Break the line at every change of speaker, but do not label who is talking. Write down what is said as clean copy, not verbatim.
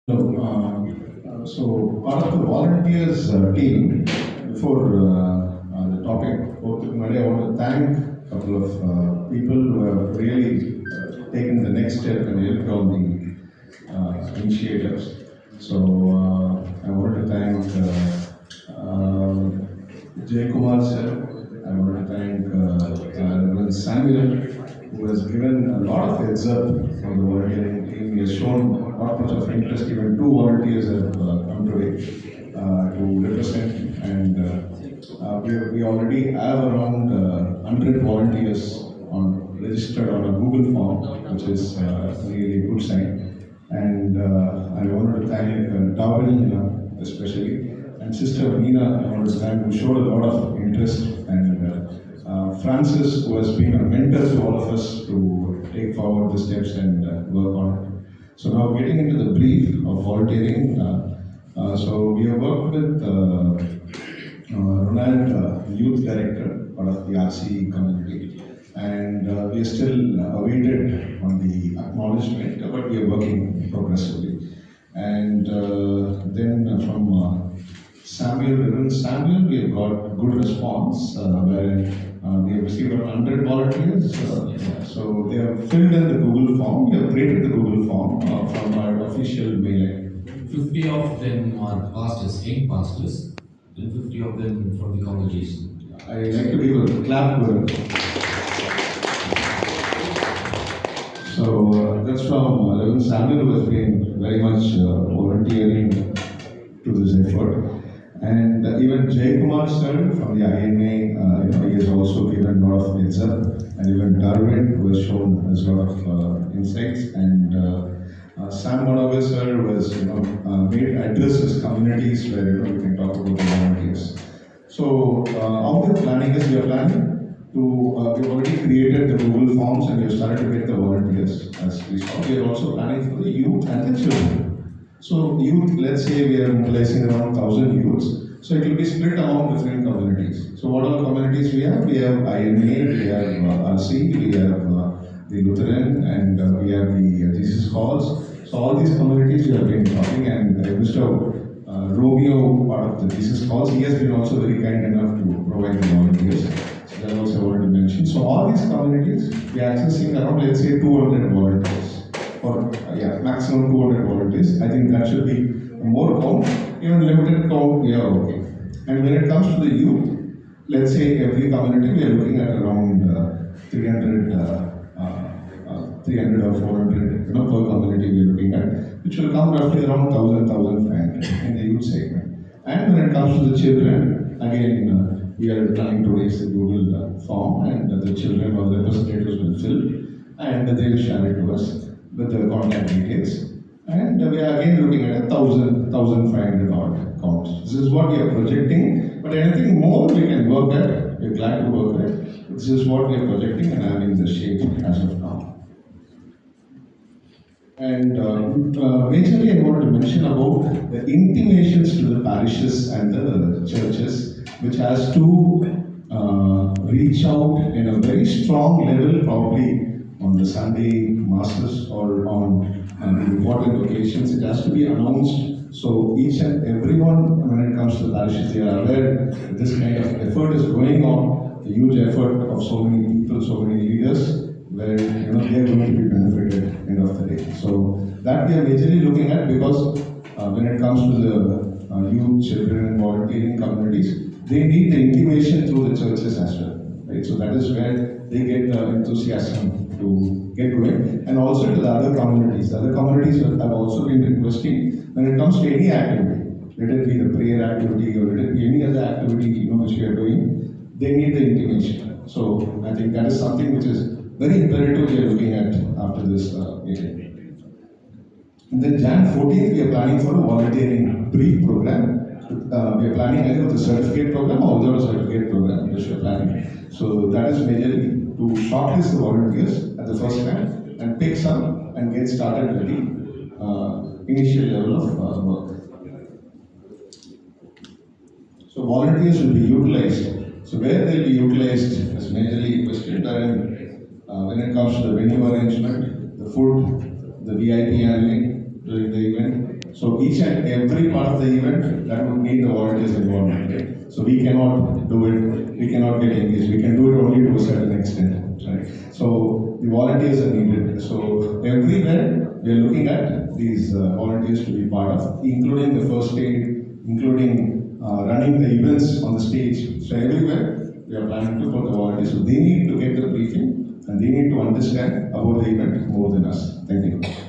So part of the volunteers team, before the topic, both I want to thank a couple of people who have really taken the next step and helped on the initiatives. So I want to thank Jay Kumar sir. I want to thank Reverend Samuel, who has given a lot of heads up on the volunteering team. He has shown not much of interest. Even two volunteers have come today to represent, and we already have around 100 volunteers registered on a Google form, which is really a good sign. And I wanted to thank Darwin especially, and Sister Meena, I want to thank, who showed a lot of interest, and Francis, who has been a mentor to all of us to take forward the steps and work on it. So now getting into the brief of volunteering. So we have worked with Ronald, youth director, part of the RC community, and we are still awaited on the acknowledgement, but we are working progressively. And then from Reverend Samuel, we have got good response, where we have received around 100 volunteers. Yeah, so they have filled in the Google form. We have created the Google form from our official mailing.
50 of them are pastors, young pastors, and 50 of them from the congregation.
I like to give a clap to it. So that's from Reverend Samuel, who has been very much volunteering to this effort. And even Jay Kumar sir from the INA, he has also given a lot of heads up. And even Darwin, who has shown a lot of insights. And Sam Manogar sir was, made addresses communities where we can talk about the volunteers. So how we are planning is, we are planning to, we've already created the Google Forms and we have started to get the volunteers as we saw. We are also planning for the youth and the children. So youth, let's say we are mobilizing around 1,000 youths. So it will be split among different communities. So what are the communities we have? We have INA, we have RC, we have the Lutheran, and we have the Jesus Calls. So all these communities we have been talking, and Mr. Romeo, part of the Jesus Calls, he has been also very kind enough to provide the volunteers. So that also I wanted to mention. So all these communities, we are accessing around, let's say, 200 volunteers, or maximum 200 volunteers. I think that should be more count. Even limited count, we are okay. And when it comes to the youth, let's say every community we are looking at around 300, 300 or 400, per community we are looking at, which will come roughly around 1,500 in the youth segment. And when it comes to the children, again, we are trying to raise the Google form, and the children or the representatives will fill, and they will share it to us with the contact details. And we are again looking at 1,500 odd counts. This is what we are projecting, but anything more we can work at. We're glad to work at. This is what we are projecting and having the shape as of now. And majorly, I wanted to mention about the intimations to the parishes and the churches, which has to reach out in a very strong level, probably on the Sunday masses or on important occasions. It has to be announced. So each and everyone, when it comes to the parishes, they are aware that this kind of effort is going on. The huge effort of so many people, so many leaders, where they are going to be benefited end of the day. So that we are majorly looking at, because when it comes to the youth, children, and volunteering communities, they need the intimation through the churches as well, right? So that is where they get the enthusiasm to get going, and also to the other communities. The other communities have also been requesting, when it comes to any activity, let it be the prayer activity or let it be any other activity which we are doing, they need the intimation. So I think that is something which is very imperative we are looking at after this meeting. And then Jan 14th, we are planning for a volunteering brief program. We are planning either with a certificate program or without a certificate program, which we are planning. So that is majorly to shortlist the volunteers at the first time and pick some and get started with the initial level of work. So volunteers will be utilized. So where they'll be utilized is majorly questioned, and when it comes to the venue arrangement, the food, the VIP handling during the event. So each and every part of the event that would need the volunteers involvement, right? So we cannot do it, we cannot get engaged, we can do it only to a certain extent, right? So the volunteers are needed. So everywhere we are looking at these volunteers to be part of, including the first aid, including running the events on the stage. So everywhere we are planning to put the volunteers. So they need to get the briefing and they need to understand about the event more than us. Thank you.